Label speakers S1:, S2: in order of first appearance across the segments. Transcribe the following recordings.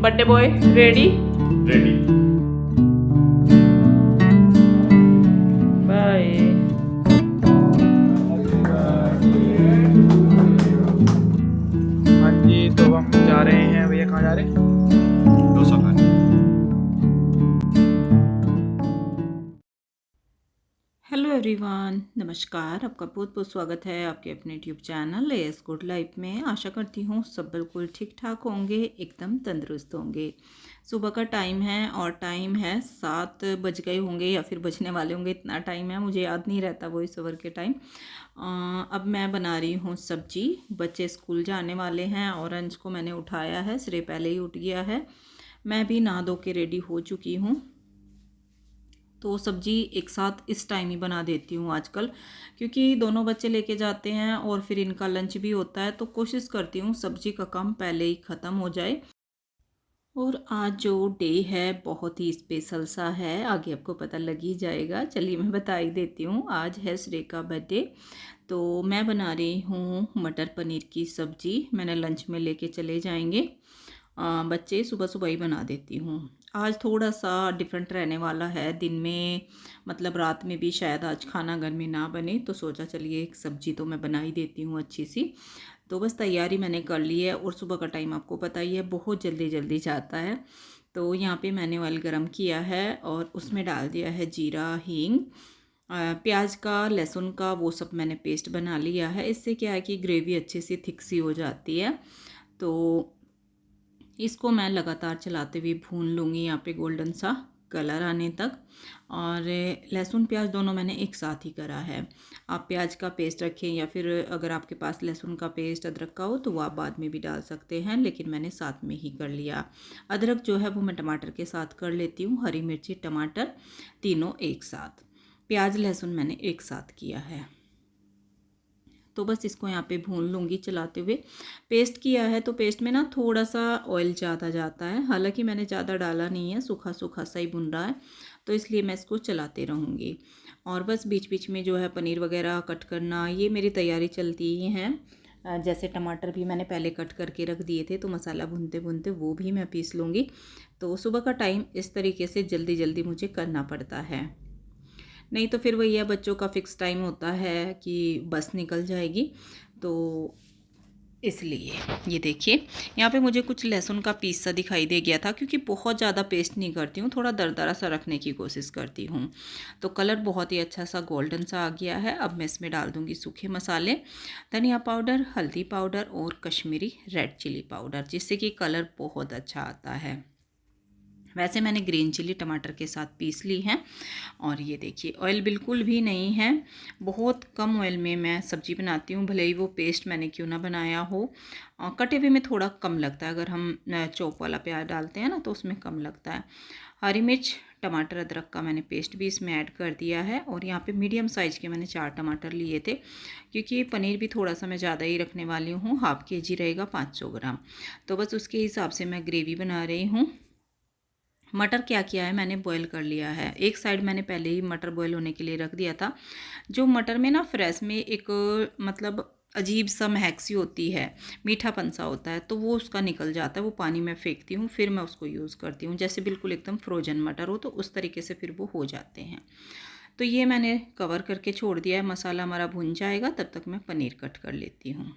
S1: Birthday boy ready
S2: ready.
S1: Bye.
S3: हाँ जी, तो हम जा रहे हैं। भैया कहाँ जा रहे हैं?
S2: डोसा खाने।
S1: हेलो एवरीवन, नमस्कार। आपका बहुत बहुत स्वागत है आपके अपने YouTube channel S good life में। आशा करती हूँ सब बिल्कुल ठीक ठाक होंगे, एकदम तंदुरुस्त होंगे। सुबह का टाइम है और टाइम है 7 बज गए होंगे या फिर बजने वाले होंगे, इतना टाइम है मुझे याद नहीं रहता वॉइस ओवर के टाइम। अब मैं बना रही हूँ सब्जी। बच्चे स्कूल जाने वाले हैं और अंश को मैंने उठाया है, सिरे पहले ही उठ गया है। मैं भी नहा धो के रेडी हो चुकी हूँ, तो सब्जी एक साथ इस टाइम ही बना देती हूँ आजकल, क्योंकि दोनों बच्चे लेके जाते हैं और फिर इनका लंच भी होता है, तो कोशिश करती हूँ सब्जी का काम पहले ही ख़त्म हो जाए। और आज जो डे है बहुत ही स्पेशल सा है, आगे आपको पता लग ही जाएगा। चलिए मैं बता ही देती हूँ, आज है श्रेय का बर्थडे। तो मैं बना रही हूँ मटर पनीर की सब्जी। मैंने लंच में लेके चले जाएंगे बच्चे, सुबह सुबह ही बना देती हूँ। आज थोड़ा सा डिफरेंट रहने वाला है, दिन में मतलब रात में भी शायद आज खाना घर में ना बने, तो सोचा चलिए एक सब्जी तो मैं बना ही देती हूँ अच्छी सी। तो बस तैयारी मैंने कर ली है, और सुबह का टाइम आपको पता ही है बहुत जल्दी जल्दी जाता है। तो यहाँ पे मैंने ऑयल गरम किया है और उसमें डाल दिया है जीरा, हींग, प्याज का, लहसुन का, वो सब मैंने पेस्ट बना लिया है। इससे क्या है कि ग्रेवी अच्छे से थिक सी हो जाती है। तो इसको मैं लगातार चलाते हुए भून लूँगी यहाँ पे गोल्डन सा कलर आने तक। और लहसुन प्याज दोनों मैंने एक साथ ही करा है। आप प्याज का पेस्ट रखें या फिर अगर आपके पास लहसुन का पेस्ट अदरक का हो तो वो आप बाद में भी डाल सकते हैं, लेकिन मैंने साथ में ही कर लिया। अदरक जो है वो मैं टमाटर के साथ कर लेती हूँ, हरी मिर्ची टमाटर तीनों एक साथ, प्याज लहसुन मैंने एक साथ किया है। तो बस इसको यहाँ पे भून लूँगी चलाते हुए। पेस्ट किया है तो पेस्ट में ना थोड़ा सा ऑयल ज़्यादा जाता है, हालांकि मैंने ज़्यादा डाला नहीं है, सूखा सूखा सा ही भुन रहा है, तो इसलिए मैं इसको चलाते रहूँगी। और बस बीच बीच में जो है पनीर वगैरह कट करना, ये मेरी तैयारी चलती ही है। जैसे टमाटर भी मैंने पहले कट करके रख दिए थे, तो मसाला भूनते भूनते वो भी मैं पीस लूँगी। तो सुबह का टाइम इस तरीके से जल्दी जल्दी मुझे करना पड़ता है, नहीं तो फिर वही है, बच्चों का फिक्स टाइम होता है कि बस निकल जाएगी, तो इसलिए। ये देखिए यहाँ पे मुझे कुछ लहसुन का पीस सा दिखाई दे गया था, क्योंकि बहुत ज़्यादा पेस्ट नहीं करती हूँ, थोड़ा दरदरा सा रखने की कोशिश करती हूँ। तो कलर बहुत ही अच्छा सा गोल्डन सा आ गया है। अब मैं इसमें डाल दूँगी सूखे मसाले, धनिया पाउडर, हल्दी पाउडर और कश्मीरी रेड चिली पाउडर, जिससे कि कलर बहुत अच्छा आता है। वैसे मैंने ग्रीन चिली टमाटर के साथ पीस ली है। और ये देखिए ऑयल बिल्कुल भी नहीं है, बहुत कम ऑयल में मैं सब्ज़ी बनाती हूँ, भले ही वो पेस्ट मैंने क्यों ना बनाया हो। कटे हुए में थोड़ा कम लगता है, अगर हम चॉप वाला प्याज डालते हैं ना तो उसमें कम लगता है। हरी मिर्च, टमाटर, अदरक का मैंने पेस्ट भी इसमें ऐड कर दिया है। और यहाँ पे मीडियम साइज़ के मैंने 4 टमाटर लिए थे, क्योंकि पनीर भी थोड़ा सा मैं ज़्यादा ही रखने वाली हूँ, हाफ kg रहेगा 500 ग्राम। तो बस उसके हिसाब से मैं ग्रेवी बना रही हूँ। मटर क्या किया है मैंने, बॉईल कर लिया है। एक साइड मैंने पहले ही मटर बॉईल होने के लिए रख दिया था। जो मटर में ना फ्रेश में एक मतलब अजीब सा महक सी होती है, मीठापन सा होता है, तो वो उसका निकल जाता है, वो पानी में फेंकती हूँ, फिर मैं उसको यूज़ करती हूँ। जैसे बिल्कुल एकदम फ्रोजन मटर हो तो उस तरीके से फिर वो हो जाते हैं। तो ये मैंने कवर करके छोड़ दिया है, मसाला हमारा भुन जाएगा, तब तक मैं पनीर कट कर लेती हूँ।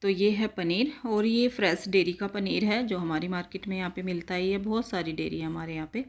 S1: तो ये है पनीर, और ये फ्रेश डेयरी का पनीर है जो हमारी मार्केट में यहाँ पे मिलता ही है। बहुत सारी डेयरी है हमारे यहाँ पे,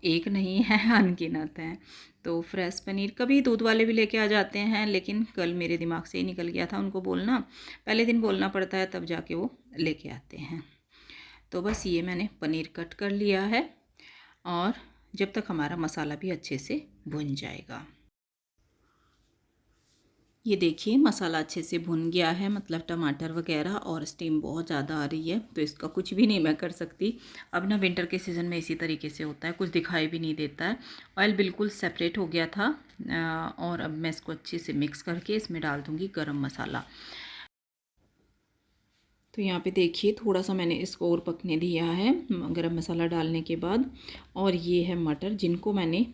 S1: एक नहीं है, अनगिनत है। तो फ्रेश पनीर कभी दूध वाले भी लेके आ जाते हैं, लेकिन कल मेरे दिमाग से ही निकल गया था उनको बोलना, पहले दिन बोलना पड़ता है तब जाके वो लेके आते हैं। तो बस ये मैंने पनीर कट कर लिया है, और जब तक हमारा मसाला भी अच्छे से भुन जाएगा। ये देखिए मसाला अच्छे से भुन गया है, मतलब टमाटर वगैरह, और स्टीम बहुत ज़्यादा आ रही है, तो इसका कुछ भी नहीं मैं कर सकती। अब ना विंटर के सीज़न में इसी तरीके से होता है, कुछ दिखाई भी नहीं देता है। ऑयल बिल्कुल सेपरेट हो गया था। और अब मैं इसको अच्छे से मिक्स करके इसमें डाल दूँगी गरम मसाला। तो यहाँ पे देखिए थोड़ा सा मैंने इसको और पकने दिया है गरम मसाला डालने के बाद। और ये है मटर जिनको मैंने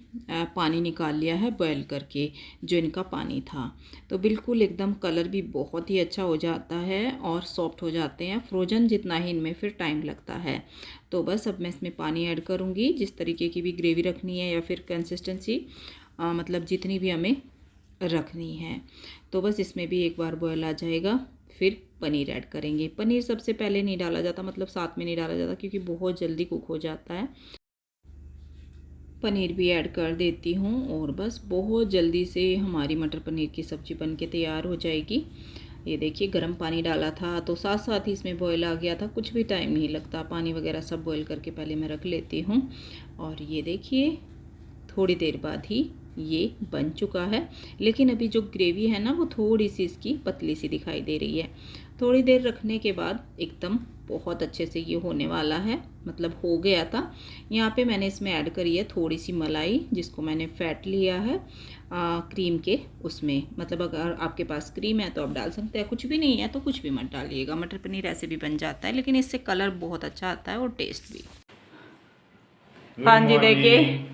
S1: पानी निकाल लिया है बॉयल करके, जो इनका पानी था। तो बिल्कुल एकदम कलर भी बहुत ही अच्छा हो जाता है और सॉफ्ट हो जाते हैं, फ्रोजन जितना ही इनमें फिर टाइम लगता है। तो बस अब मैं इसमें पानी ऐड करूँगी, जिस तरीके की भी ग्रेवी रखनी है या फिर कंसिस्टेंसी मतलब जितनी भी हमें रखनी है। तो बस इसमें भी एक बार बॉयल आ जाएगा फिर पनीर ऐड करेंगे। पनीर सबसे पहले नहीं डाला जाता, मतलब साथ में नहीं डाला जाता, क्योंकि बहुत जल्दी कुक हो जाता है। पनीर भी ऐड कर देती हूँ और बस बहुत जल्दी से हमारी मटर पनीर की सब्ज़ी बन के तैयार हो जाएगी। ये देखिए गर्म पानी डाला था तो साथ साथ ही इसमें बॉयल आ गया था, कुछ भी टाइम नहीं लगता। पानी वगैरह सब बॉयल करके पहले मैं रख लेती हूँ। और ये देखिए थोड़ी देर बाद ही ये बन चुका है। लेकिन अभी जो ग्रेवी है ना वो थोड़ी सी इसकी पतली सी दिखाई दे रही है। थोड़ी देर रखने के बाद एकदम बहुत अच्छे से ये होने वाला है, मतलब हो गया था। यहाँ पे मैंने इसमें ऐड करी है थोड़ी सी मलाई, जिसको मैंने फैट लिया है क्रीम के उसमें। मतलब अगर आपके पास क्रीम है तो आप डाल सकते हैं, कुछ भी नहीं है तो कुछ भी मत डालिएगा। मटर पनीर ऐसे भी बन जाता है, लेकिन इससे कलर बहुत अच्छा आता है और टेस्ट भी। हाँ जी देखिए,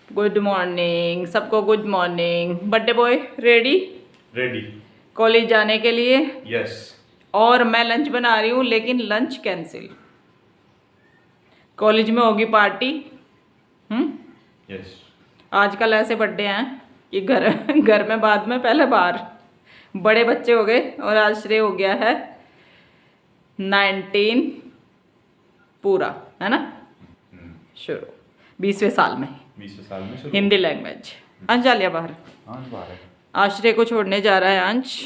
S1: गुड मॉर्निंग सबको, good morning. Birthday boy ready
S2: ready.
S1: College जाने के लिए।
S2: यस।
S1: और मैं लंच बना रही हूँ, लेकिन लंच कैंसिल। कॉलेज में होगी पार्टी।
S2: यस।
S1: आजकल ऐसे बर्थडे हैं कि घर में बाद में पहले बाहर। बड़े बच्चे हो गए और आज श्रेय हो गया है 19 पूरा, है ना, शुरू 20वें साल में।
S2: 20 साल में शुरू।
S1: हिंदी लैंग्वेज। अंश जा लिया बाहर। आश्रय को छोड़ने जा रहा है अंश।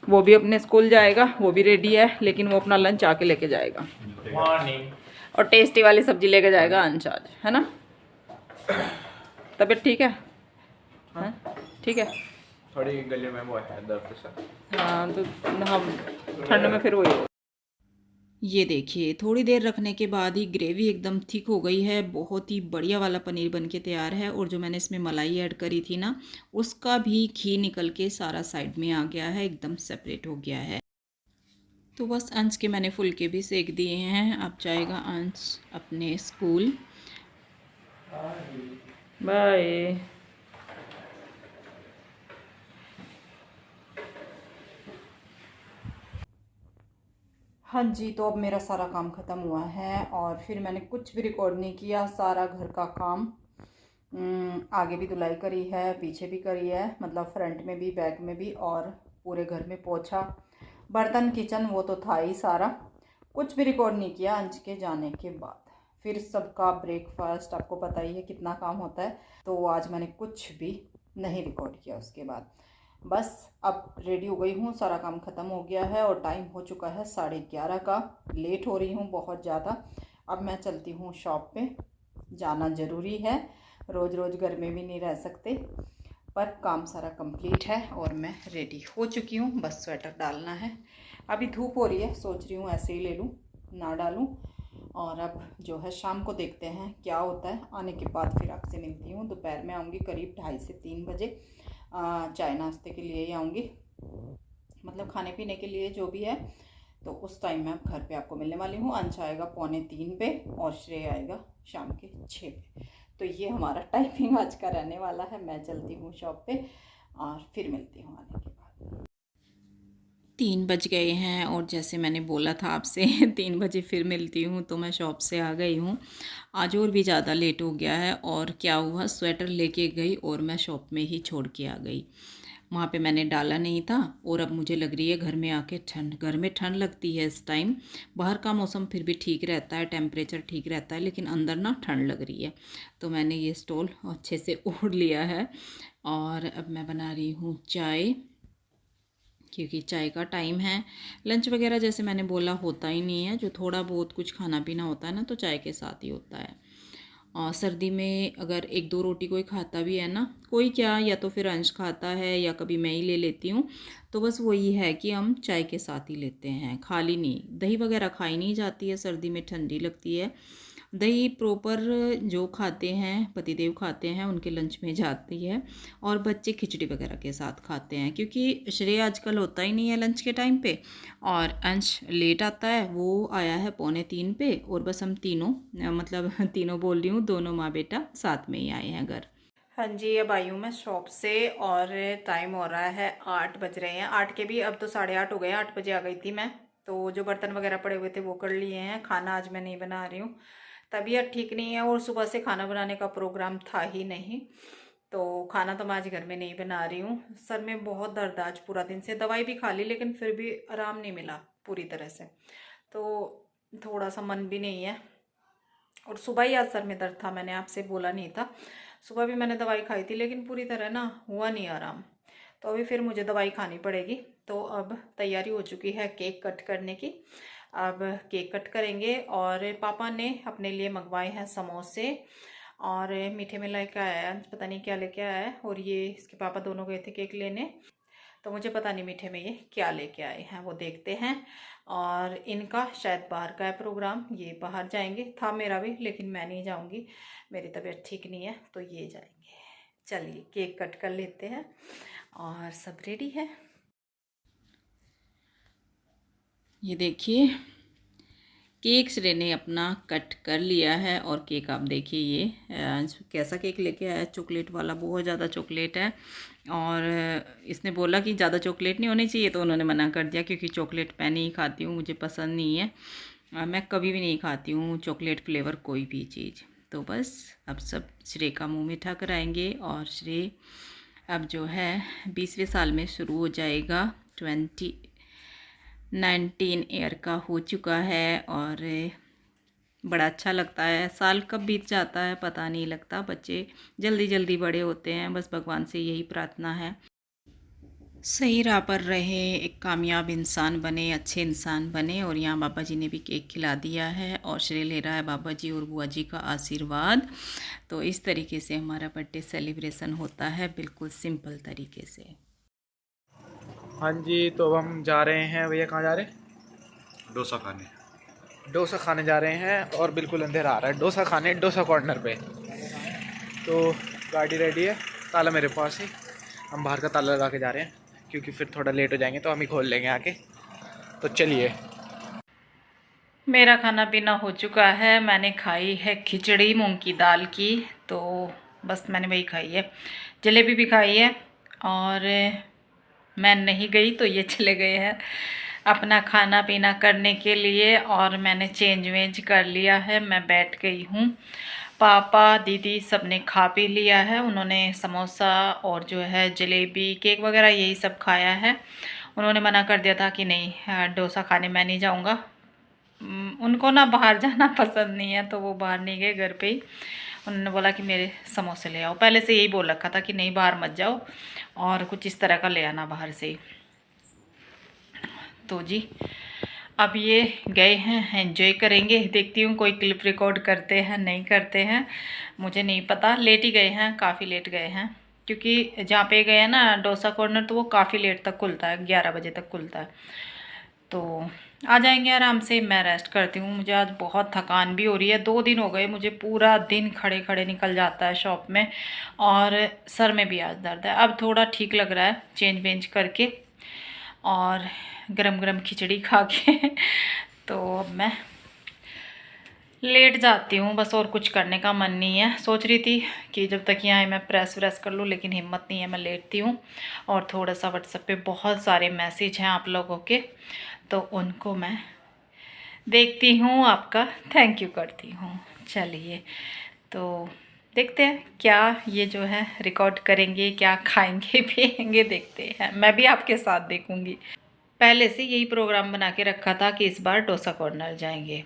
S1: वो भी अपने स्कूल जाएगा, वो भी रेडी है, लेकिन वो अपना लंच आके लेके जाएगा।
S2: मॉर्निंग।
S1: और टेस्टी वाली सब्जी लेके जाएगा अंश आज, है ना। तबीयत ठीक है? हाँ ठीक है।
S3: थोड़ी गले में वो है दर्द सा।
S1: हाँ तो हम ठंड में फिर वही हो। ये देखिए थोड़ी देर रखने के बाद ही ग्रेवी एकदम थिक हो गई है, बहुत ही बढ़िया वाला पनीर बन के तैयार है। और जो मैंने इसमें मलाई ऐड करी थी ना, उसका भी घी निकल के सारा साइड में आ गया है, एकदम सेपरेट हो गया है। तो बस अंश के मैंने फुलके भी सेक दिए हैं। अब जाएगा अंश अपने स्कूल। बाय। हाँ जी, तो अब मेरा सारा काम ख़त्म हुआ है और फिर मैंने कुछ भी रिकॉर्ड नहीं किया। सारा घर का काम, आगे भी धुलाई करी है, पीछे भी करी है, मतलब फ्रंट में भी, बैक में भी, और पूरे घर में पोछा, बर्तन, किचन वो तो था ही सारा। कुछ भी रिकॉर्ड नहीं किया अंश के जाने के बाद। फिर सबका ब्रेकफास्ट, आपको पता ही है कितना काम होता है, तो आज मैंने कुछ भी नहीं रिकॉर्ड किया उसके बाद। बस अब रेडी हो गई हूँ, सारा काम ख़त्म हो गया है और टाइम हो चुका है 11:30 का। लेट हो रही हूँ बहुत ज़्यादा। अब मैं चलती हूँ शॉप पे, जाना ज़रूरी है, रोज़ रोज़ घर में भी नहीं रह सकते। पर काम सारा कंप्लीट है और मैं रेडी हो चुकी हूँ, बस स्वेटर डालना है। अभी धूप हो रही है, सोच रही हूँ ऐसे ही ले लूँ, ना डालूँ। और अब जो है शाम को देखते हैं क्या होता है। आने के बाद फिर आपसे मिलती हूँ। दोपहर में आऊँगी करीब 2:30 से 3 बजे। चाय नाश्ते के लिए ही आऊँगी, मतलब खाने पीने के लिए जो भी है। तो उस टाइम मैं घर पे आपको मिलने वाली हूँ। अंश आएगा 2:45 पे और श्रेय आएगा शाम के 6 पे। तो ये हमारा टाइमिंग आज का रहने वाला है। मैं चलती हूँ शॉप पे और फिर मिलती हूँ आने के बाद। 3 बज गए हैं और जैसे मैंने बोला था आपसे 3 बजे फिर मिलती हूँ, तो मैं शॉप से आ गई हूँ। आज और भी ज़्यादा लेट हो गया है। और क्या हुआ, स्वेटर लेके गई और मैं शॉप में ही छोड़ के आ गई। वहाँ पे मैंने डाला नहीं था और अब मुझे लग रही है घर में आके ठंड। घर में ठंड लगती है इस टाइम। बाहर का मौसम फिर भी ठीक रहता है, टेम्परेचर ठीक रहता है, लेकिन अंदर ना ठंड लग रही है। तो मैंने ये स्टॉल अच्छे से ओढ़ लिया है और अब मैं बना रही हूँ चाय, क्योंकि चाय का टाइम है। लंच वगैरह जैसे मैंने बोला होता ही नहीं है, जो थोड़ा बहुत कुछ खाना पीना होता है ना तो चाय के साथ ही होता है। और सर्दी में अगर 1-2 रोटी कोई खाता भी है ना, कोई क्या, या तो फिर अंश खाता है या कभी मैं ही ले लेती हूँ। तो बस वही है कि हम चाय के साथ ही लेते हैं, खाली नहीं। दही वगैरह खाई नहीं जाती है सर्दी में, ठंडी लगती है। दही प्रॉपर जो खाते हैं पतिदेव खाते हैं उनके लंच में जाती है, और बच्चे खिचड़ी वगैरह के साथ खाते हैं, क्योंकि श्रेय आजकल होता ही नहीं है लंच के टाइम पे, और अंश लेट आता है, वो आया है 2:45 पे, और बस हम तीनों मतलब तीनों बोल रही हूँ, दोनों माँ बेटा साथ में ही आए हैं घर। हाँ जी, अब आई हूँ मैं शॉप से और टाइम हो रहा है 8 बज रहे हैं, 8 के भी अब तो 8:30 हो गए हैं, 8 बजे आ गई थी मैं। तो जो बर्तन वगैरह पड़े हुए थे वो कर लिए हैं। खाना आज मैं नहीं बना रही हूँ, तबीयत ठीक नहीं है और सुबह से खाना बनाने का प्रोग्राम था ही नहीं, तो खाना तो मैं आज घर में नहीं बना रही हूँ। सर में बहुत दर्द आज पूरा दिन से, दवाई भी खा ली लेकिन फिर भी आराम नहीं मिला पूरी तरह से, तो थोड़ा सा मन भी नहीं है। और सुबह ही आज सर में दर्द था, मैंने आपसे बोला नहीं था, सुबह भी मैंने दवाई खाई थी लेकिन पूरी तरह ना हुआ नहीं आराम, तो अभी फिर मुझे दवाई खानी पड़ेगी। तो अब तैयारी हो चुकी है केक कट करने की, अब केक कट करेंगे। और पापा ने अपने लिए मंगवाए हैं समोसे, और मीठे में लेके आया है, पता नहीं क्या लेके आया है, और ये इसके पापा दोनों गए थे केक लेने, तो मुझे पता नहीं मीठे में ये क्या लेके आए हैं, वो देखते हैं। और इनका शायद बाहर का है प्रोग्राम, ये बाहर जाएंगे, था मेरा भी लेकिन मैं नहीं जाऊंगी, मेरी तबीयत ठीक नहीं है, तो ये जाएंगे। चलिए केक कट कर लेते हैं, और सब रेडी है। ये देखिए केक श्रेय ने अपना कट कर लिया है, और केक आप देखिए ये कैसा केक लेके आया, चॉकलेट वाला, बहुत ज़्यादा चॉकलेट है, और इसने बोला कि ज़्यादा चॉकलेट नहीं होनी चाहिए, तो उन्होंने मना कर दिया, क्योंकि चॉकलेट मैं नहीं खाती हूँ, मुझे पसंद नहीं है, मैं कभी भी नहीं खाती हूँ चॉकलेट फ्लेवर कोई भी चीज़। तो बस अब सब श्रेय का मुँह मीठा कराएंगे, और श्रेय अब जो है 20वें साल में शुरू हो जाएगा, 19 ईयर का हो चुका है, और बड़ा अच्छा लगता है, साल कब बीत जाता है पता नहीं लगता, बच्चे जल्दी जल्दी बड़े होते हैं, बस भगवान से यही प्रार्थना है सही राह पर रहे, एक कामयाब इंसान बने, अच्छे इंसान बने। और यहाँ बाबा जी ने भी केक खिला दिया है, और श्रेय ले रहा है बाबा जी और बुआ जी का आशीर्वाद। तो इस तरीके से हमारा बर्थडे सेलिब्रेशन होता है, बिल्कुल सिंपल तरीके से।
S3: हाँ जी, तो अब हम जा रहे हैं, भैया कहाँ जा रहे हैं?
S2: डोसा खाने।
S3: डोसा खाने जा रहे हैं, और बिल्कुल अंधेरा आ रहा है, डोसा खाने डोसा कॉर्नर पे। तो गाड़ी रेडी है, ताला मेरे पास है, हम बाहर का ताला लगा के जा रहे हैं, क्योंकि फिर थोड़ा लेट हो जाएंगे तो हम ही खोल लेंगे आके। तो चलिए।
S1: मेरा खाना पीना हो चुका है, मैंने खाई है खिचड़ी मूंग की दाल की, तो बस मैंने वही खाई है, जलेबी भी खाई है, और मैं नहीं गई तो ये चले गए हैं अपना खाना पीना करने के लिए, और मैंने चेंज वेंज कर लिया है, मैं बैठ गई हूँ। पापा दीदी सब ने खा पी लिया है, उन्होंने समोसा और जो है जलेबी केक वगैरह यही सब खाया है। उन्होंने मना कर दिया था कि नहीं डोसा खाने मैं नहीं जाऊँगा, उनको ना बाहर जाना पसंद नहीं है, तो वो बाहर नहीं गए, घर पे ही उन्होंने बोला कि मेरे समोसे ले आओ, पहले से यही बोल रखा था कि नहीं बाहर मत जाओ, और कुछ इस तरह का ले आना बाहर से ही। तो जी अब ये गए हैं, एंजॉय करेंगे, देखती हूँ कोई क्लिप रिकॉर्ड करते हैं नहीं करते हैं, मुझे नहीं पता। लेट ही गए हैं, काफ़ी लेट गए हैं, क्योंकि जहाँ पे गए हैं ना डोसा कॉर्नर, तो वो काफ़ी लेट तक खुलता है, 11 बजे तक खुलता है, तो आ जाएंगे आराम से। मैं रेस्ट करती हूँ, मुझे आज बहुत थकान भी हो रही है, 2 दिन हो गए मुझे, पूरा दिन खड़े खड़े निकल जाता है शॉप में, और सर में भी आज दर्द है। अब थोड़ा ठीक लग रहा है चेंज वेंज करके, और गरम गरम खिचड़ी खा के तो अब मैं लेट जाती हूँ बस, और कुछ करने का मन नहीं है। सोच रही थी कि जब तक यहाँ मैं प्रेस व्रेस कर लूँ, लेकिन हिम्मत नहीं है, मैं लेटती हूँ। और थोड़ा सा व्हाट्सएप पे बहुत सारे मैसेज हैं आप लोगों के, तो उनको मैं देखती हूँ, आपका थैंक यू करती हूँ। चलिए तो देखते हैं क्या ये जो है रिकॉर्ड करेंगे, क्या खाएंगे पिएंगे, देखते हैं, मैं भी आपके साथ देखूँगी। पहले से यही प्रोग्राम बना के रखा था कि इस बार डोसा कॉर्नर जाएंगे,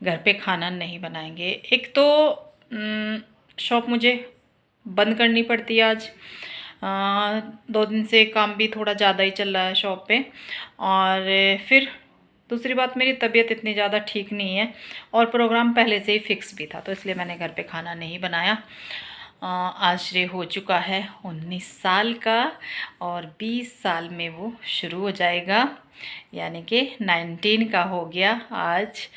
S1: घर पे खाना नहीं बनाएंगे। एक तो शॉप मुझे बंद करनी पड़ती है आज, 2 दिन से काम भी थोड़ा ज़्यादा ही चल रहा है शॉप पे, और फिर दूसरी बात मेरी तबीयत इतनी ज़्यादा ठीक नहीं है, और प्रोग्राम पहले से ही फिक्स भी था, तो इसलिए मैंने घर पे खाना नहीं बनाया। आज श्रेय हो चुका है 19 साल का, और 20 साल में वो शुरू हो जाएगा, यानी कि 19 का हो गया आज,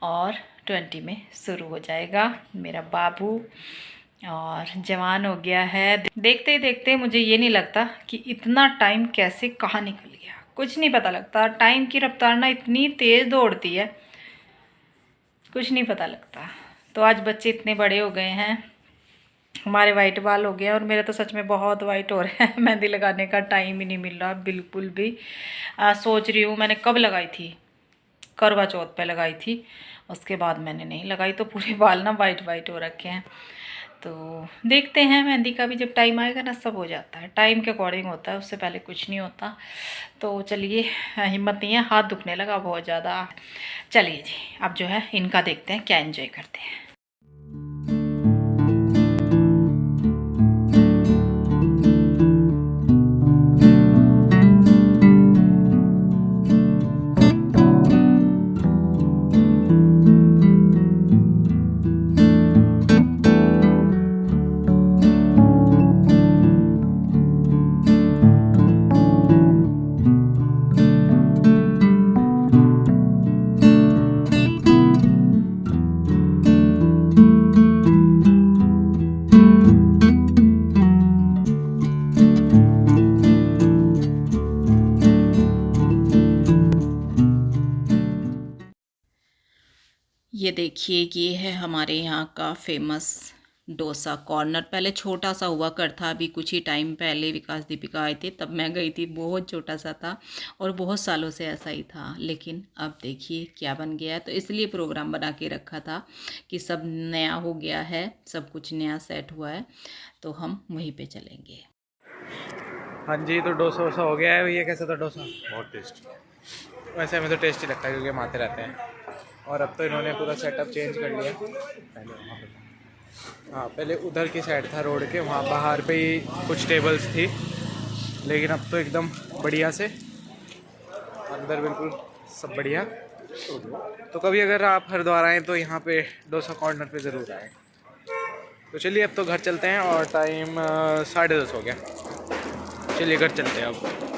S1: और 20 में शुरू हो जाएगा। मेरा बाबू और जवान हो गया है। देखते ही देखते मुझे ये नहीं लगता कि इतना टाइम कैसे कहाँ निकल गया, कुछ नहीं पता लगता। टाइम की रफ्तार ना इतनी तेज़ दौड़ती है, कुछ नहीं पता लगता। तो आज बच्चे इतने बड़े हो गए हैं, हमारे वाइट बाल हो गए हैं, और मेरे तो सच में बहुत वाइट हो रहे हैं। मेहंदी लगाने का टाइम ही नहीं मिल रहा बिल्कुल भी। सोच रही हूँ, मैंने कब लगाई थी, करवा चौथ पे लगाई थी, उसके बाद मैंने नहीं लगाई, तो पूरे बाल ना वाइट वाइट हो रखे हैं। तो देखते हैं, मेहंदी का भी जब टाइम आएगा ना सब हो जाता है, टाइम के अकॉर्डिंग होता है, उससे पहले कुछ नहीं होता। तो चलिए, हिम्मत नहीं है, हाथ दुखने लगा बहुत ज़्यादा। चलिए जी, अब जो है इनका देखते हैं क्या एंजॉय करते हैं। ये देखिए, ये है हमारे यहाँ का फेमस डोसा कॉर्नर। पहले छोटा सा हुआ करता, अभी कुछ ही टाइम पहले विकास दीपिका आए थे तब मैं गई थी, बहुत छोटा सा था और बहुत सालों से ऐसा ही था। लेकिन अब देखिए क्या बन गया है। तो इसलिए प्रोग्राम बना के रखा था कि सब नया हो गया है, सब कुछ नया सेट हुआ है, तो हम वहीं पे चलेंगे।
S3: हाँ जी, तो डोसा वोसा हो गया है। ये कैसा था डोसा?
S2: बहुत टेस्टी।
S3: वैसे हमें तो टेस्टी लगता है क्योंकि हम आते रहते हैं। और अब तो इन्होंने पूरा सेटअप चेंज कर लिया। पहले वहाँ पे, हाँ पहले उधर की साइड था रोड के, वहाँ बाहर पे ही कुछ टेबल्स थी, लेकिन अब तो एकदम बढ़िया से अंदर बिल्कुल सब बढ़िया। तो कभी अगर आप हरिद्वार आएँ तो यहाँ पे डोसा कॉर्नर पे ज़रूर आएँ। तो चलिए अब तो घर चलते हैं, और टाइम 10:30 हो गया। चलिए घर चलते हैं अब।